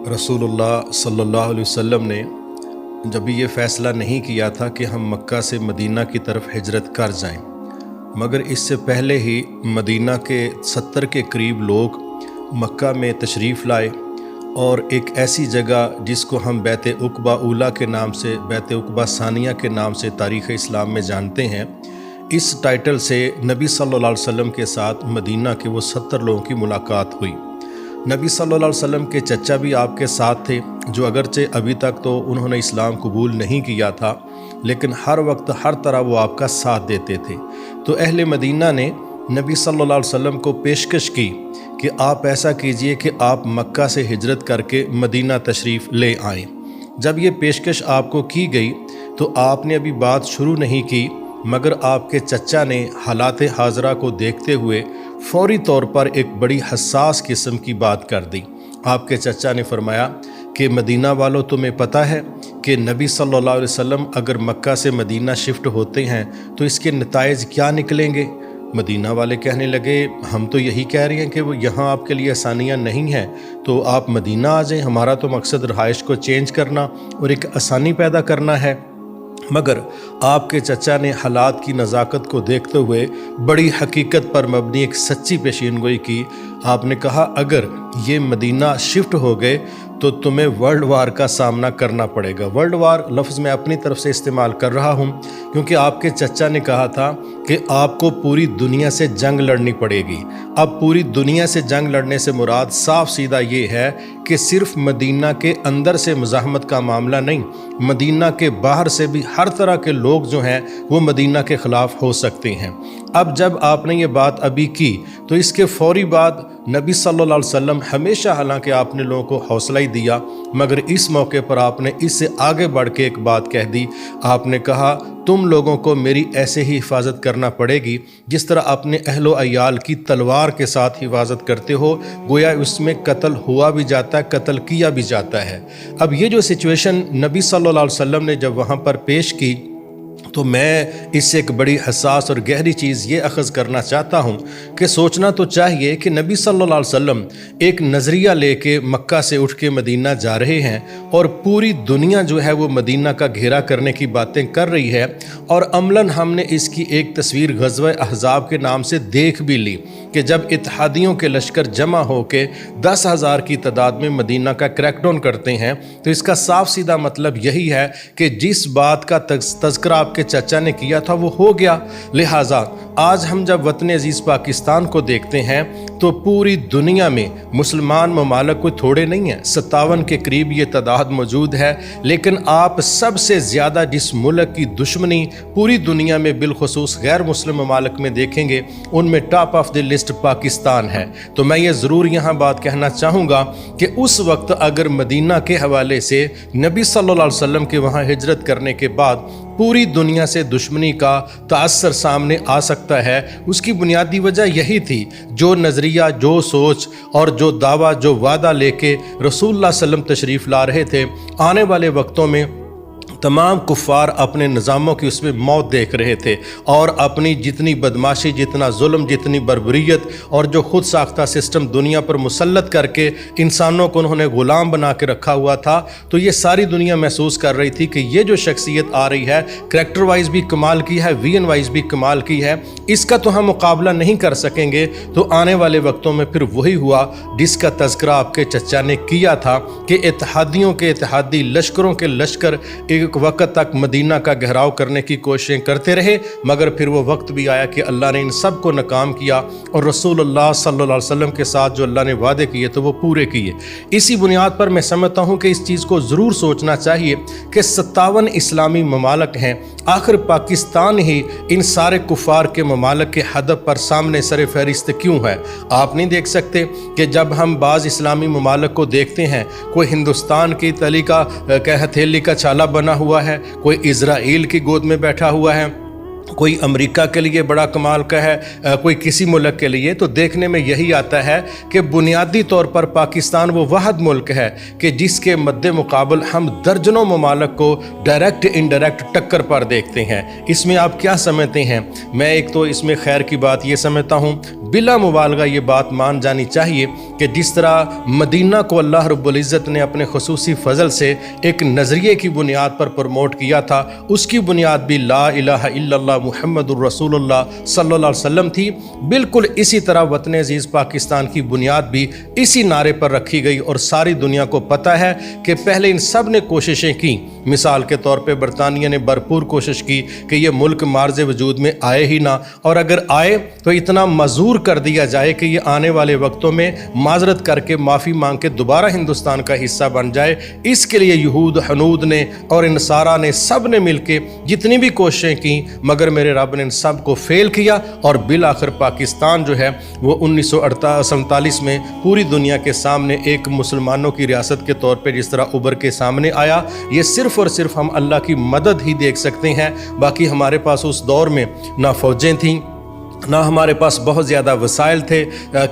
रसूलुल्लाह सल्लल्लाहु अलैहि वसल्लम ने जब ये फ़ैसला नहीं किया था कि हम मक्का से मदीना की तरफ हिजरत कर जाएं, मगर इससे पहले ही मदीना के 70 के करीब लोग मक्का में तशरीफ़ लाए और एक ऐसी जगह जिसको हम बैत उक़बा ऊला के नाम से, बैत उक़बा सानिया के नाम से तारीख़ इस्लाम में जानते हैं, इस टाइटल से नबी सल्लल्लाहु अलैहि वसल्लम के साथ मदीना के वो 70 लोगों की मुलाकात हुई। नबी सल्लल्लाहु अलैहि वसल्लम के चचा भी आपके साथ थे, जो अगरचे अभी तक तो उन्होंने इस्लाम कबूल नहीं किया था, लेकिन हर वक्त हर तरह वो आपका साथ देते थे। तो अहले मदीना ने नबी सल्लल्लाहु अलैहि वसल्लम को पेशकश की कि आप ऐसा कीजिए कि आप मक्का से हिजरत करके मदीना तशरीफ़ ले आएँ। जब ये पेशकश आपको की गई तो आपने अभी बात शुरू नहीं की, मगर आपके चचा ने हालात हाज़रा को देखते हुए फ़ौरी तौर पर एक बड़ी हसास किस्म की बात कर दी। आपके चचा ने फरमाया कि मदीना वालों, तुम्हें पता है कि नबी सल्लल्लाहु अलैहि वसल्लम अगर मक्का से मदीना शिफ्ट होते हैं तो इसके नताइज क्या निकलेंगे। मदीना वाले कहने लगे, हम तो यही कह रहे हैं कि वो यहाँ आपके लिए आसानियाँ नहीं हैं, तो आप मदीना आ जाएं, हमारा तो मकसद रहाइश को चेंज करना और एक आसानी पैदा करना है। मगर आपके चचा ने हालात की नज़ाकत को देखते हुए बड़ी हकीकत पर मबनी एक सच्ची पेशीनगोई की। आपने कहा, अगर ये मदीना शिफ्ट हो गए तो तुम्हें वर्ल्ड वार का सामना करना पड़ेगा। वर्ल्ड वार लफ्ज़ मैं अपनी तरफ से इस्तेमाल कर रहा हूँ, क्योंकि आपके चचा ने कहा था कि आपको पूरी दुनिया से जंग लड़नी पड़ेगी। अब पूरी दुनिया से जंग लड़ने से मुराद साफ सीधा ये है कि सिर्फ मदीना के अंदर से मुज़ाहमत का मामला नहीं, मदीना के बाहर से भी हर तरह के लोग जो हैं वो मदीना के ख़िलाफ़ हो सकते हैं। अब जब आपने ये बात अभी की तो इसके फ़ौरी बाद नबी सल्लल्लाहु अलैहि वसल्लम हमेशा, हालांकि आपने लोगों को हौसला ही दिया, मगर इस मौके पर आपने इससे आगे बढ़ के एक बात कह दी। आपने कहा, तुम लोगों को मेरी ऐसे ही हिफाजत करना पड़ेगी जिस तरह अपने अहलो अयाल की तलवार के साथ हिफाजत करते हो, गोया उसमें कत्ल हुआ भी जाता है, कत्ल किया भी जाता है। अब ये जो सिचुएशन नबी सल्लल्लाहु अलैहि वसल्लम ने जब वहाँ पर पेश की, तो मैं इससे एक बड़ी हसास और गहरी चीज़ ये अख़ज़ करना चाहता हूँ कि सोचना तो चाहिए कि नबी सल्लल्लाहु अलैहि वसल्लम एक नज़रिया लेके मक्का से उठ के मदीना जा रहे हैं और पूरी दुनिया जो है वो मदीना का घेरा करने की बातें कर रही है, और अमलन हमने इसकी एक तस्वीर ग़ज़वा अहज़ाब के नाम से देख भी ली कि जब इत्तेहादियों के लश्कर जमा होके 10,000 की तादाद में मदीना का क्रैकडाउन करते हैं, तो इसका साफ सीधा मतलब यही है कि जिस बात का तज़किरा आपके चचा ने किया था वो हो गया। लिहाजा आज हम जब वतन अजीज़ पाकिस्तान को देखते हैं तो पूरी दुनिया में मुसलमान ममालिक कोई थोड़े नहीं हैं, 57 के करीब ये तादाद मौजूद है, लेकिन आप सबसे ज़्यादा जिस मुल्क की दुश्मनी पूरी दुनिया में बिलखुसूस गैर मुस्लिम ममालिक में देखेंगे, उनमें top of the list Pakistan है। तो मैं ये ज़रूर यहाँ बात कहना चाहूँगा कि उस वक्त अगर मदीना के हवाले से नबी सल्लल्लाहु अलैहि वसल्लम के वहाँ हिजरत करने के बाद पूरी दुनिया से दुश्मनी का तासर सामने आ सकता है, उसकी बुनियादी वजह यही थी, जो नज़रिया, जो सोच और जो दावा, जो वादा लेके रसूलुल्लाह सल्लल्लाहु अलैहि वसल्लम तशरीफ़ ला रहे थे। आने वाले वक्तों में तमाम कुफ़ार अपने निज़ामों की उसमें मौत देख रहे थे और अपनी जितनी बदमाशी, जितना जुल्म, जितनी बर्बरियत और जो खुद साख्ता सिस्टम दुनिया पर मुसल्लत करके इंसानों को उन्होंने ग़ुलाम बना के रखा हुआ था, तो ये सारी दुनिया महसूस कर रही थी कि ये जो शख्सियत आ रही है, करैक्टर वाइज भी कमाल की है, वीएन वाइज भी कमाल की है, इसका तो हम मुकाबला नहीं कर सकेंगे। तो आने वाले वक्तों में फिर वही हुआ जिसका तज़किरा आपके चचा ने किया था कि इत्तेहादियों के इत्तेहादी, लश्करों के लश्कर एक वक्त तक मदीना का घेराव करने की कोशिशें करते रहे, मगर फिर वो वक्त भी आया कि अल्लाह ने इन सब को नाकाम किया और रसूलुल्लाह सल्लल्लाहु अलैहि वसल्लम के साथ जो अल्लाह ने वादे किए तो वो पूरे किए। इसी बुनियाद पर मैं समझता हूँ कि इस चीज़ को ज़रूर सोचना चाहिए कि 57 इस्लामी ममालिक हैं, आखिर पाकिस्तान ही इन सारे कुफ़ार के ममालिक के हदफ पर सामने सर फहरिस्त क्यों है। आप नहीं देख सकते कि जब हम बाज़ इस्लामी ममालिक को देखते हैं, कोई हिंदुस्तान की तली का हथेली का छाला बना हुआ है, कोई इज़राइल की गोद में बैठा हुआ है, کوئی امریکہ کے لیے بڑا کمال کا ہے، کوئی کسی ملک کے لیے، تو دیکھنے میں یہی آتا ہے کہ بنیادی طور پر پاکستان وہ واحد ملک ہے کہ جس کے مد مقابل ہم درجنوں ممالک کو ڈائریکٹ انڈائریکٹ ٹکر پر دیکھتے ہیں۔ اس میں آپ کیا سمجھتے ہیں؟ میں ایک تو اس میں خیر کی بات یہ سمجھتا ہوں، بلا مبالغہ یہ بات مان جانی چاہیے کہ جس طرح مدینہ کو اللہ رب العزت نے اپنے خصوصی فضل سے ایک نظریے کی بنیاد پر پروموٹ کیا تھا، اس کی بنیاد بھی لا الہ الا اللہ محمد الرسول اللہ صلی اللہ علیہ وسلم تھی، بالکل اسی طرح وطن عزیز پاکستان کی بنیاد بھی اسی نعرے پر رکھی گئی، اور ساری دنیا کو پتہ ہے کہ پہلے ان سب نے کوششیں کی۔ مثال کے طور پہ برطانیہ نے بھرپور کوشش کی کہ یہ ملک مارز وجود میں آئے ہی نہ، اور اگر آئے تو اتنا معذور کر دیا جائے کہ یہ آنے والے وقتوں میں معذرت کر کے معافی مانگ کے دوبارہ ہندوستان کا حصہ بن جائے۔ اس کے لیے یہود حنود نے اور نصارہ نے سب نے مل کے جتنی بھی کوششیں کی، مگر میرے رب نے ان سب کو فیل کیا، اور بالآخر پاکستان جو ہے وہ 1947 میں پوری دنیا کے سامنے ایک مسلمانوں کی ریاست کے طور پہ جس طرح ابھر کے سامنے آیا۔ یہ صرف اور صرف ہم اللہ کی مدد ہی دیکھ سکتے ہیں، باقی ہمارے پاس اس دور میں نہ فوجیں تھیں، نہ ہمارے پاس بہت زیادہ وسائل تھے،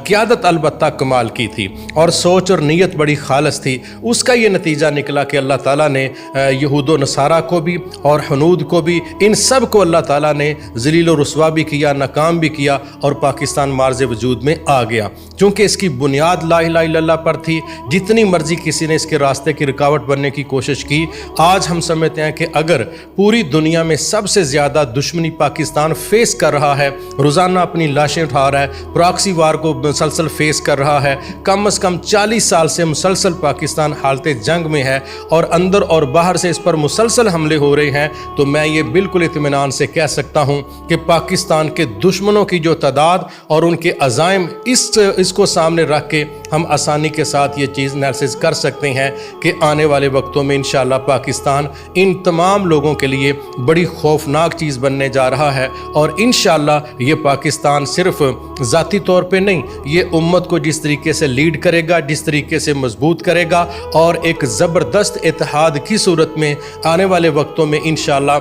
قیادت البتہ کمال کی تھی، اور سوچ اور نیت بڑی خالص تھی۔ اس کا یہ نتیجہ نکلا کہ اللہ تعالیٰ نے یہود و نصارہ کو بھی اور حنود کو بھی، ان سب کو اللہ تعالیٰ نے ذلیل و رسوا بھی کیا، ناکام بھی کیا، اور پاکستان مارز وجود میں آ گیا۔ چونکہ اس کی بنیاد لا الہ الا اللہ پر تھی، جتنی مرضی کسی نے اس کے راستے کی رکاوٹ بننے کی کوشش کی، آج ہم سمجھتے ہیں کہ اگر پوری دنیا میں سب سے زیادہ دشمنی پاکستان فیس کر رہا ہے، روزانہ اپنی لاشیں اٹھا رہا ہے، پراکسی وار کو مسلسل فیس کر رہا ہے، کم از کم 40 سال سے مسلسل پاکستان حالت جنگ میں ہے، اور اندر اور باہر سے اس پر مسلسل حملے ہو رہے ہیں، تو میں یہ بالکل اطمینان سے کہہ سکتا ہوں کہ پاکستان کے دشمنوں کی جو تعداد اور ان کے عزائم، اس کو سامنے رکھ کے ہم آسانی کے ساتھ یہ چیز انالیسس کر سکتے ہیں کہ آنے والے وقتوں میں انشاءاللہ پاکستان ان تمام لوگوں کے لیے بڑی خوفناک چیز بننے جا رہا ہے، اور انشاءاللہ یہ پاکستان صرف ذاتی طور پہ نہیں، یہ امت کو جس طریقے سے لیڈ کرے گا، جس طریقے سے مضبوط کرے گا، اور ایک زبردست اتحاد کی صورت میں آنے والے وقتوں میں انشاءاللہ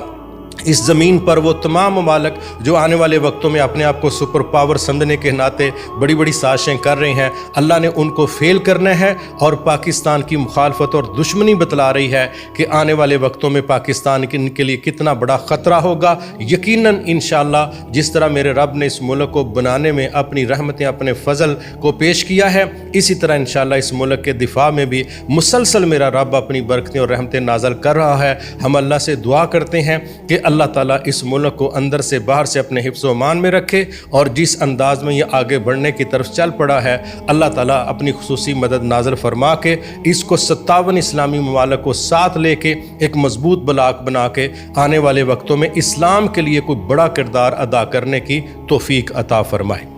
اس زمین پر وہ تمام ممالک جو آنے والے وقتوں میں اپنے آپ کو سپر پاور سمجھنے کے ناطے بڑی بڑی سازشیں کر رہے ہیں، اللہ نے ان کو فیل کرنا ہے، اور پاکستان کی مخالفت اور دشمنی بتلا رہی ہے کہ آنے والے وقتوں میں پاکستان کے لیے کتنا بڑا خطرہ ہوگا۔ یقیناً انشاءاللہ جس طرح میرے رب نے اس ملک کو بنانے میں اپنی رحمتیں، اپنے فضل کو پیش کیا ہے، اسی طرح انشاءاللہ اس ملک کے دفاع میں بھی مسلسل میرا رب اپنی برکتیں اور رحمتیں نازل کر رہا ہے۔ ہم اللہ سے دعا کرتے ہیں کہ اللہ تعالیٰ اس ملک کو اندر سے باہر سے اپنے حفظ و امان میں رکھے، اور جس انداز میں یہ آگے بڑھنے کی طرف چل پڑا ہے، اللہ تعالیٰ اپنی خصوصی مدد نازل فرما کے اس کو 57 اسلامی ممالک کو ساتھ لے کے ایک مضبوط بلاک بنا کے آنے والے وقتوں میں اسلام کے لیے کوئی بڑا کردار ادا کرنے کی توفیق عطا فرمائے۔